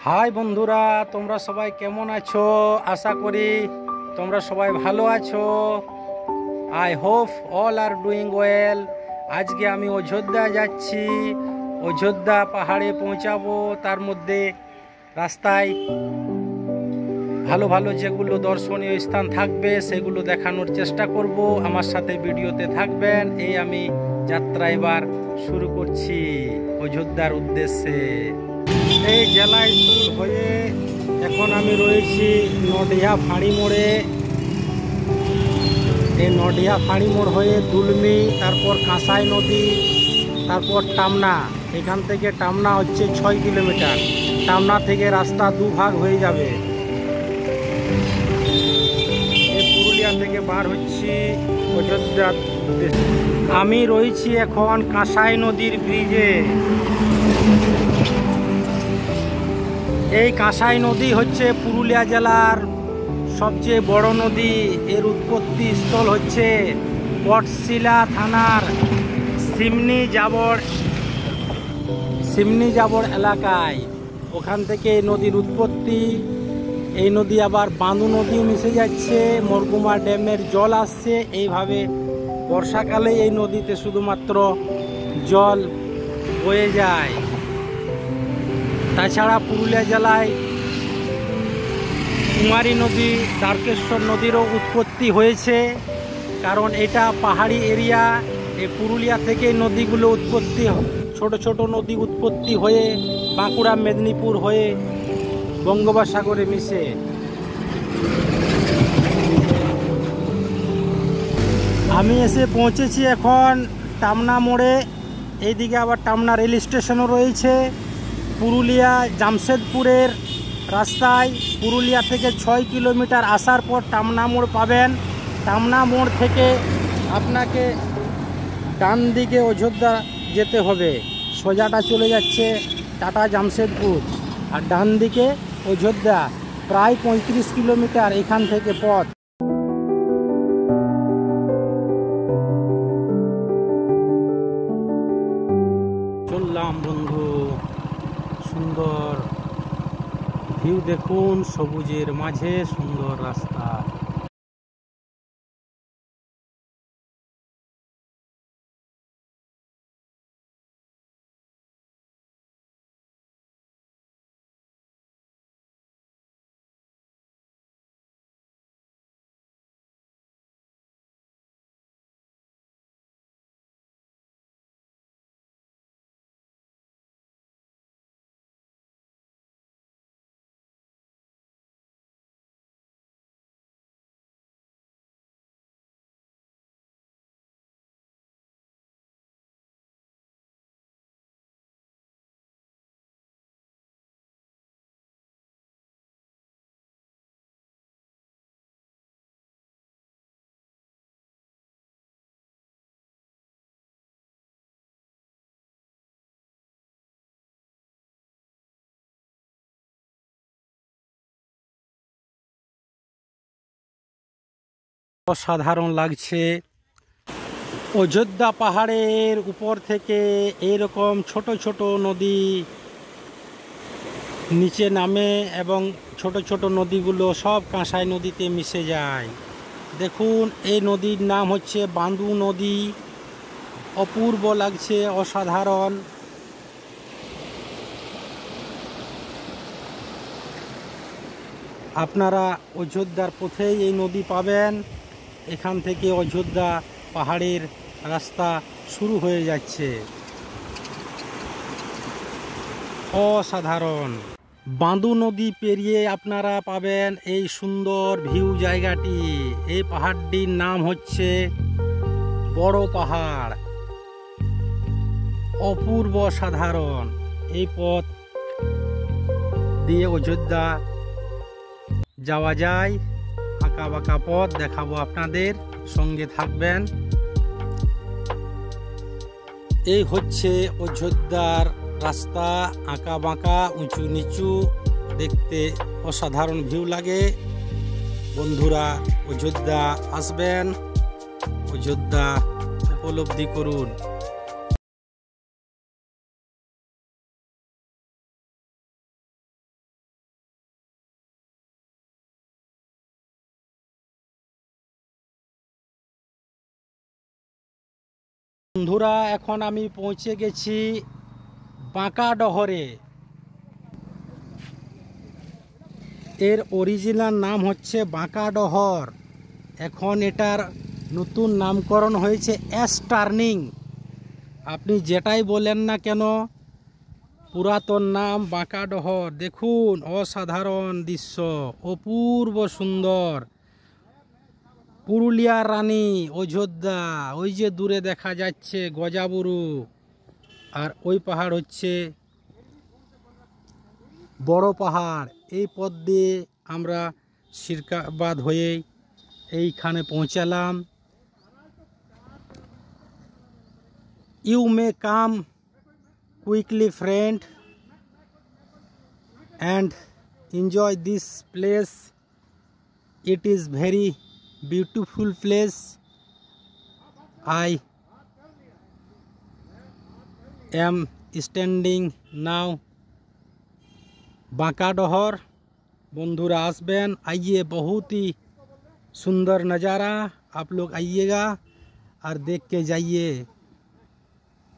High বন্ধুরা, তোমরা সবাই কেমন আছো? আশা করি তোমরা সবাই ভালো আছো। I hope all are doing well. আজকে আমি অযোধ্যা যাচ্ছি। অযোধ্যা পাহাড়ে পৌঁছাবো। তার মধ্যে রাস্তায় ভালো ভালো যেগুলো দর্শনীয় স্থান থাকবে সেগুলো দেখানোর চেষ্টা করব। আমার সাথে ভিডিওতে থাকবেন। এই আমি যাত্রা এবার শুরু করছি অযোধ্যার উদ্দেশ্যে। এই জেলা স্কুল হয়ে এখন আমি রয়েছি নডিহা ফাঁড়ি মোড়ে। এই নডিহা ফাঁড়ি মোড় হয়ে দুলমি, তারপর কাঁসাই নদী, তারপর টামনা। এখান থেকে টামনা হচ্ছে 6 কিলোমিটার। টামনা থেকে রাস্তা দুভাগ হয়ে যাবে। এই পুরুলিয়া থেকে বার হচ্ছি অযোধ্যা। আমি রয়েছি এখন কাঁসাই নদীর ব্রিজে। এই কাঁসাই নদী হচ্ছে পুরুলিয়া জেলার সবচেয়ে বড় নদী। এর উৎপত্তি স্থল হচ্ছে পটশিলা থানার সিমনি জাবর এলাকায়। ওখান থেকে এই নদীর উৎপত্তি। এই নদী আবার বাঁদু নদী মিশে যাচ্ছে, মরগুমা ড্যামের জল আসছে। এইভাবে বর্ষাকালে এই নদীতে শুধুমাত্র জল বয়ে যায়। তাছাড়া পুরুলিয়া জেলায় কুমারী নদী, দ্বারকেশ্বর নদীরও উৎপত্তি হয়েছে, কারণ এটা পাহাড়ি এরিয়া। এই পুরুলিয়া থেকে নদীগুলো উৎপত্তি, ছোট ছোট নদী উৎপত্তি হয়ে বাঁকুড়া, মেদিনীপুর হয়ে বঙ্গোপসাগরে মিশে। আমি এসে পৌঁছেছি এখন টামনা মোড়ে। এইদিকে আবার টামনা রেল স্টেশনও রয়েছে। পুরুলিয়া জামশেদপুরের রাস্তায় পুরুলিয়া থেকে 6 কিলোমিটার আসার পর টামনা মোড় পাবেন। টামনা মোড় থেকে আপনাকে ডান দিকে অযোধ্যা যেতে হবে। সোজাটা চলে যাচ্ছে টাটা জামশেদপুর, আর ডান দিকে অযোধ্যা। প্রায় 35 কিলোমিটার এখান থেকে পথ। চললাম বন্ধু। সুন্দর ভিউ দেখুন, সবুজের মাঝে সুন্দর রাস্তা। অসাধারণ লাগছে। অযোধ্যা পাহাড়ের উপর থেকে এরকম ছোট ছোট নদী নিচে নামে এবং ছোট ছোট নদীগুলো সব কাঁসাই নদীতে মিশে যায়। দেখুন, এই নদীর নাম হচ্ছে বাঁদু নদী। অপূর্ব লাগছে, অসাধারণ। আপনারা অযোধ্যার পথেই এই নদী পাবেন। এখান থেকে অযোধ্যা পাহাড়ের রাস্তা শুরু হয়ে যাচ্ছে। অসাধারণ। বাঁদু নদী পেরিয়ে আপনারা পাবেন এই সুন্দর ভিউ জায়গাটি। এই পাহাড়টির নাম হচ্ছে বড় পাহাড়। অপূর্ব সাধারণ। এই পথ দিয়ে অযোধ্যা যাওয়া যায়। আঁকা বাঁকা পথ দেখাবো আপনাদের, সঙ্গে থাকবেন। এই হচ্ছে অযোধ্যার রাস্তা। আঁকা বাঁকা, উঁচু নিচু, দেখতে অসাধারণ ভিউ লাগে। বন্ধুরা, অযোধ্যা আসবেন, অযোধ্যা উপলব্ধি করুন। বন্ধুরা এখন আমি পৌঁছে গেছি বাঁকাডহরে। এর অরিজিনাল নাম হচ্ছে বাঁকাডহর, এখন এটার নতুন নামকরণ হয়েছে এস টার্নিং। আপনি যেটাই বলেন না কেন, পুরাতন নাম বাঁকাডহর। দেখুন অসাধারণ দৃশ্য, অপূর্ব সুন্দর। পুরুলিয়ার রানী অযোধ্যা, ওই যে দূরে দেখা যাচ্ছে গজাবুরু, আর ওই পাহাড় হচ্ছে বড় পাহাড়। এই পথ দিয়ে আমরা সিরকাবাদ হয়ে এইখানে পৌঁছালাম। You may come quickly friend and enjoy this place. It is very beautiful place. I am standing now बांकाडहर। बंधुरा आसबेन, आइए, बहुत ही सुंदर नज़ारा। आप लोग आइएगा और देख के जाइए।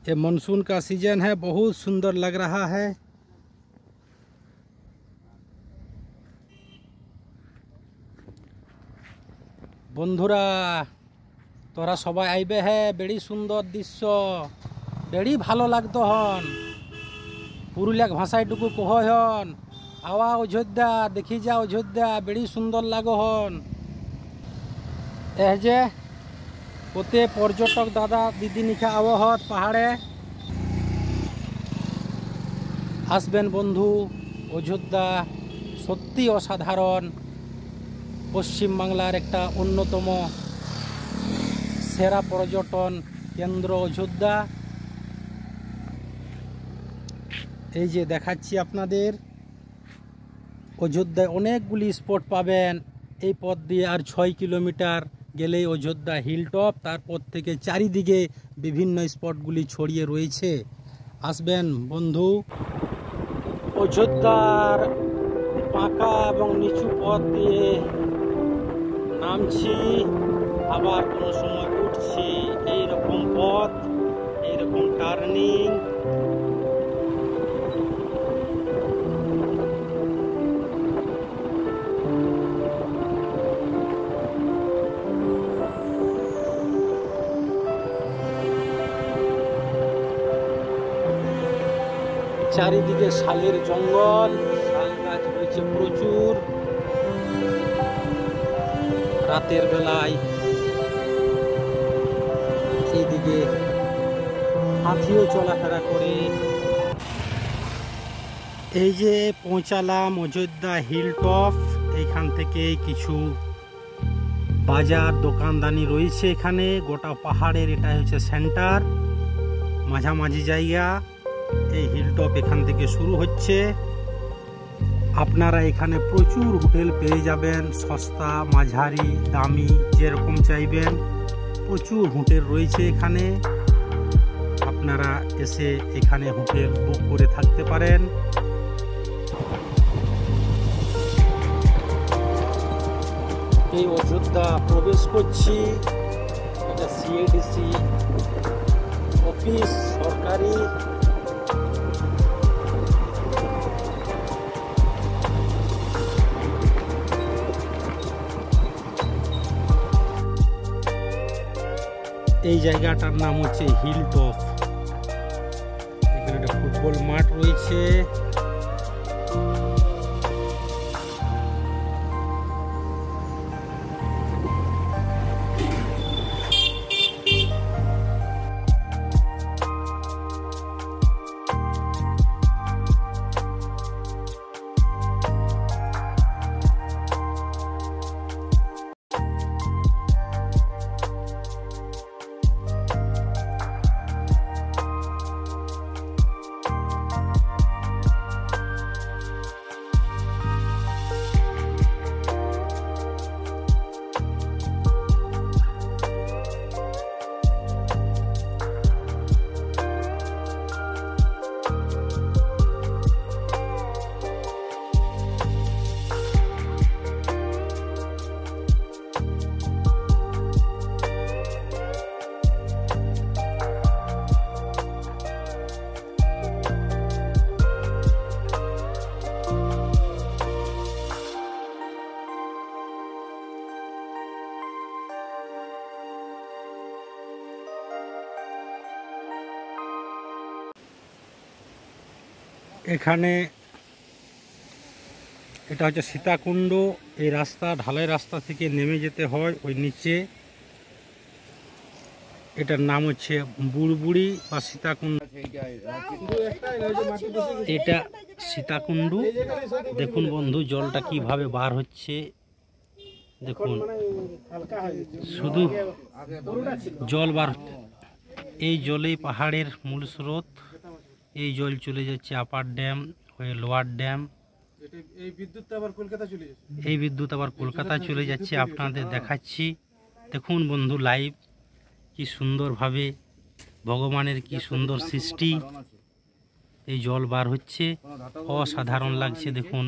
ये मानसून का सीजन है, बहुत सुंदर लग रहा है। বন্ধুরা তোরা সবাই আইবে হে, বেড়ি সুন্দর দৃশ্য, বেড়ি ভালো লাগতো হন। পুরুলিয়া ভাষাইটুকু কহ হন, আওয়া অযোধ্যা, দেখি যা অযোধ্যা, বেড়ি সুন্দর লাগো হন। যে কোতে পর্যটক দাদা দিদি নিখা আবহত পাহাড়ে আসবেন বন্ধু। অযোধ্যা সত্যি অসাধারণ, পশ্চিমবাংলার একটা অন্যতম সেরা পর্যটন কেন্দ্র অযোধ্যা। এই যে দেখাচ্ছি আপনাদের, অযোধ্যায় অনেকগুলি স্পট পাবেন। এই পথ দিয়ে আর 6 কিলোমিটার গেলেই অযোধ্যা হিলটপ, তারপর থেকে চারিদিকে বিভিন্ন স্পটগুলি ছড়িয়ে রয়েছে। আসবেন বন্ধু। অযোধ্যার পাকা এবং নিচু পথ দিয়ে নামছি, আবার কোনো সময় উঠছি। এইরকম পথ, এইরকম টার্নিং। চারিদিকে শালের জঙ্গল, শাল গাছ রয়েছে প্রচুর। রাতের বেলায় এইদিকে হাতিও চলাফেরা করে। এই যে পৌঁছালাম অযোধ্যা হিলটপ। এইখান থেকে কিছু বাজার দোকানদানি রয়েছে এখানে। গোটা পাহাড়ের এটা হচ্ছে সেন্টার, মাঝামাঝি জায়গা। এই হিলটপ এখান থেকে শুরু হচ্ছে। আপনারা এখানে প্রচুর হোটেল পেয়ে যাবেন, সস্তা, মাঝারি, দামি, যেরকম চাইবেন প্রচুর হোটেল রয়েছে এখানে। আপনারা এসে এখানে হোটেল বুক করে থাকতে পারেন। এই অযোধ্যা প্রবেশ করছি। এটা সিএডিসি অফিস, সরকারি। এই জায়গাটার নাম হচ্ছে হিলটপ। এখানে একটা ফুটবল মাঠ রয়েছে। এখানে এটা হচ্ছে সীতাকুণ্ড। এই রাস্তা ঢালাই রাস্তা থেকে নেমে যেতে হয় ওই নিচে। এটার নাম হচ্ছে বুড়বুড়ি বা সীতাকুণ্ড। এটা সীতাকুণ্ড। দেখুন বন্ধু জলটা কিভাবে বার হচ্ছে, দেখুন শুধু জল বার। এই জলেই পাহাড়ের মূল স্রোত। এই জল চলে যাচ্ছে আপার ড্যাম হয়ে লোয়ার ড্যাম। এই বিদ্যুৎ আবার কলকাতা চলে যাচ্ছে। আপনাদের দেখাচ্ছি, দেখুন বন্ধু লাইভ কি সুন্দরভাবে ভগবানের কি সুন্দর সৃষ্টি। এই জল বার হচ্ছে, অসাধারণ লাগছে। দেখুন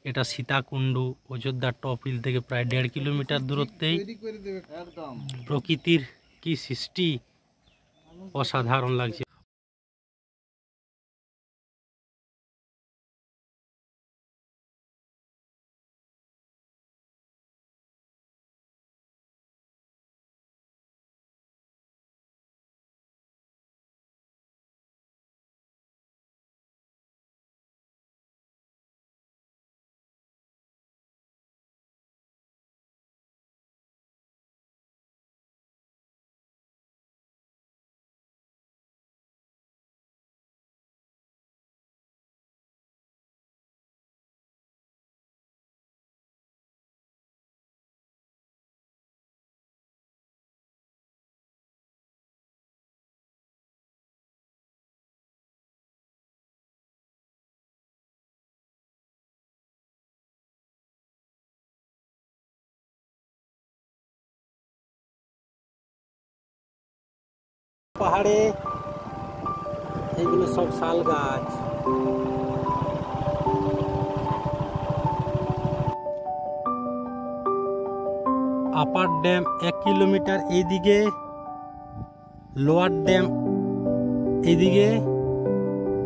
এটা সীতাকুণ্ড, অযোধ্যার টপ হিল থেকে প্রায় 1.5 কিলোমিটার দূরত্বেই। প্রকৃতির কি সৃষ্টি, অসাধারণ লাগছে। পাহাড়ে এইগুলো সব শাল গাছ। আপার ড্যাম 1 কিলোমিটার এইদিকে, লোয়ার ড্যাম এইদিকে,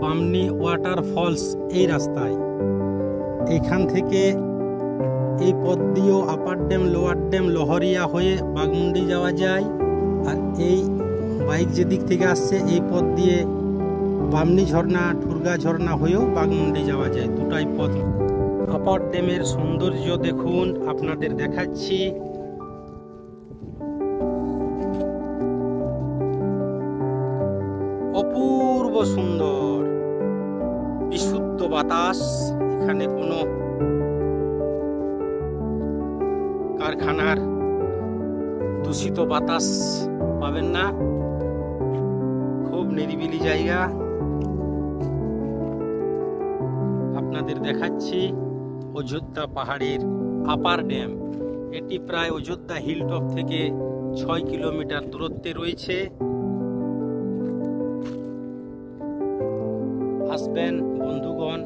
পামনি ওয়াটার ফলস এই রাস্তায়। এইখান থেকে এই পথ দিয়েও upper dam lower dam Lahoria হয়ে বাঘমুন্ডি যাওয়া যায়। আর এই বাইক যেদিক থেকে আসছে এই পথ দিয়ে বামনি ঝর্ণা ঠুরগা ঝর্ণা হয়েও বাঘমুন্ডি যাওয়া যায়। দুটাই পথ। আপার ড্যামের সৌন্দর্য দেখুন, আপনাদের দেখাচ্ছি। অপূর্ব সুন্দর বিশুদ্ধ বাতাস। এখানে কোনো কারখানার দূষিত বাতাস পাবেন না। খুব নিরিবিলি জায়গা। আপনাদের দেখাচ্ছি অযোধ্যা পাহাড়ের আপার ড্যাম। এটি প্রায় অযোধ্যা হিলটপ থেকে 6 কিলোমিটার দূরত্বে রয়েছে। আসবেন বন্ধুগণ,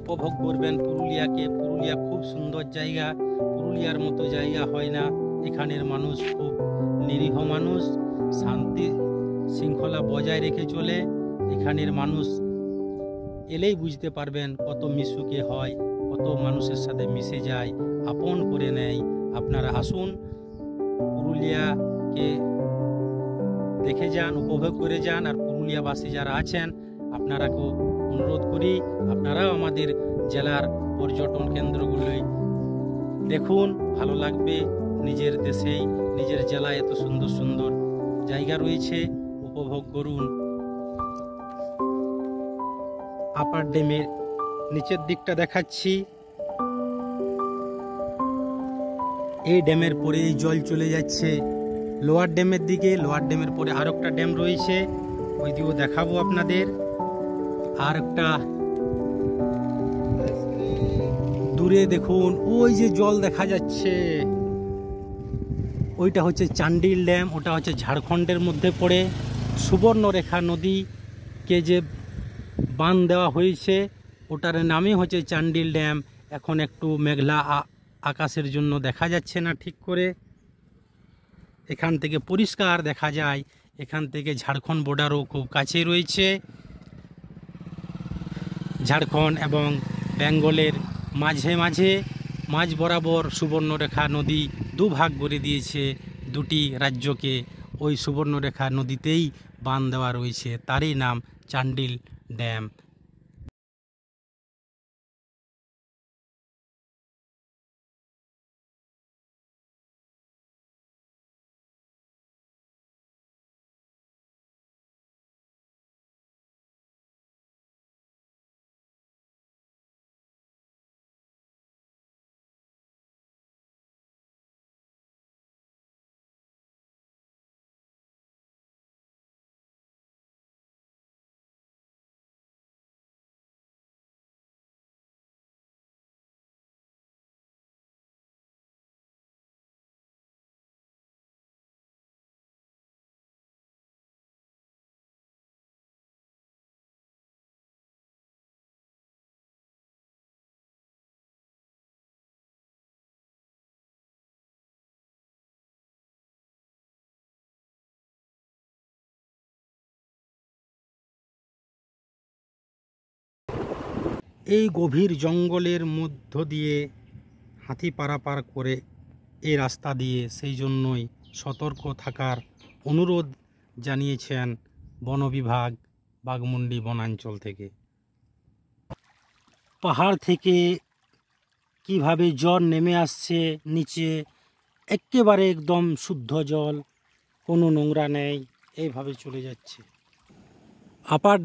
উপভোগ করবেন পুরুলিয়াকে। পুরুলিয়া খুব সুন্দর জায়গা, পুরুলিয়ার মতো জায়গা হয় না। এখানের মানুষ খুব নিরীহ মানুষ, শান্তি শৃঙ্খলা বজায় রেখে চলে। এখানের মানুষ এলেই বুঝতে পারবেন কত মিশুকে হয়, কত মানুষের সাথে মিশে যায়, আপন করে নেয়। আপনারা আসুন, পুরুলিয়াকে দেখে যান, উপভোগ করে যান। আর পুরুলিয়াবাসী যারা আছেন আপনারাকেও অনুরোধ করি, আপনারাও আমাদের জেলার পর্যটন কেন্দ্রগুলোই দেখুন, ভালো লাগবে। নিজের দেশেই নিজের জেলায় এত সুন্দর সুন্দর জায়গা রয়েছে, উপভোগ করুন। আপার ড্যামের নিচের দিকটা দেখাচ্ছি। এই ড্যামের পরে এই জল চলে যাচ্ছে লোয়ার ড্যামের দিকে। লোয়ার ড্যামের পরে আর একটা ড্যাম রয়েছে, ওই দিকেও দেখাবো আপনাদের। আর একটা দূরে দেখুন ওই যে জল দেখা যাচ্ছে, ওইটা হচ্ছে চান্ডিল ড্যাম। ওটা হচ্ছে ঝাড়খণ্ডের মধ্যে পড়ে। সুবর্ণরেখা নদীকে যে বাঁধ দেওয়া হয়েছে ওটার নামই হচ্ছে চান্ডিল ড্যাম। এখন একটু মেঘলা আকাশের জন্য দেখা যাচ্ছে না ঠিক করে। এখান থেকে পরিষ্কার দেখা যায়। এখান থেকে ঝাড়খণ্ড বর্ডারও খুব কাছে রয়েছে। ঝাড়খণ্ড এবং বেঙ্গলের মাঝে মাঝে মাঝ বরাবর সুবর্ণরেখা নদী দুভাগ করে দিয়েছে দুটি রাজ্যকে। ওই সুবর্ণরেখা নদীতেই বাঁধ দেওয়া রয়েছে, তারই নাম চান্ডিল ড্যাম। এই গভীর জঙ্গলের মধ্য দিয়ে হাতি পারাপার করে এই রাস্তা দিয়ে, সেই জন্যই সতর্ক থাকার অনুরোধ জানিয়েছেন বন বিভাগ বাঘমুন্ডি বনাঞ্চল থেকে। পাহাড় থেকে কিভাবে জল নেমে আসছে নিচে, একেবারে একদম শুদ্ধ জল, কোনো নোংরা নেই, এইভাবে চলে যাচ্ছে। আপার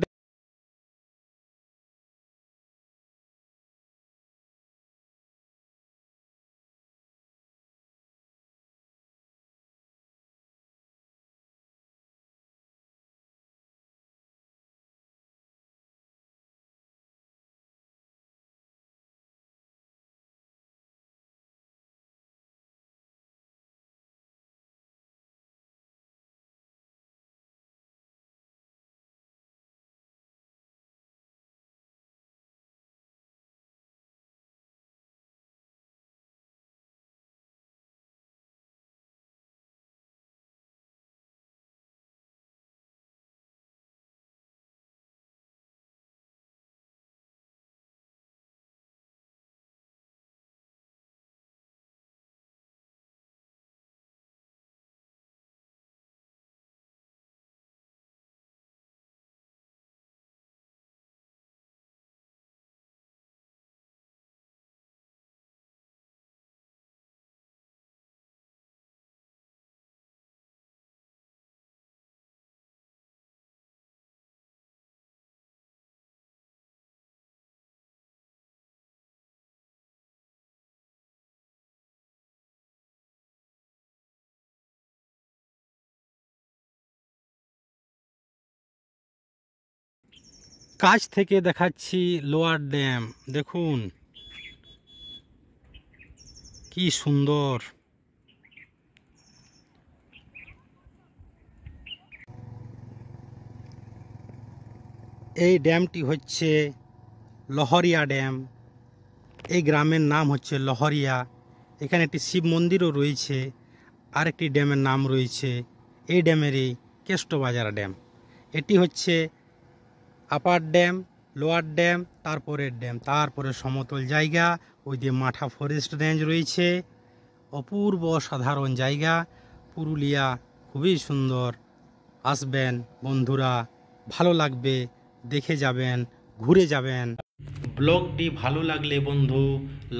কাছ থেকে দেখাচ্ছি লোয়ার ড্যাম, দেখুন কি সুন্দর। এই ড্যামটি হচ্ছে লহরিয়া ড্যাম। এই গ্রামের নাম হচ্ছে লহরিয়া। এখানে একটি শিব মন্দিরও রয়েছে। আরেকটি ড্যামের নাম রয়েছে এই ড্যামেরই কেষ্টবাজার ড্যাম। এটি হচ্ছে আপার ড্যাম, লোয়ার ড্যাম, তারপরের ড্যাম, তারপরে সমতল জায়গা, ওই যে মাঠা ফরেস্ট রেঞ্জ রয়েছে। অপূর্ব সাধারণ জায়গা। পুরুলিয়া খুবই সুন্দর। আসবেন বন্ধুরা, ভালো লাগবে, দেখে যাবেন, ঘুরে যাবেন। ব্লগটি ভালো লাগলে বন্ধু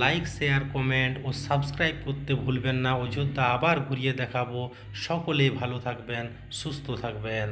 লাইক, শেয়ার, কমেন্ট ও সাবস্ক্রাইব করতে ভুলবেন না। অযোধ্যা আবার ঘুরিয়ে দেখাবো। সকলেই ভালো থাকবেন, সুস্থ থাকবেন।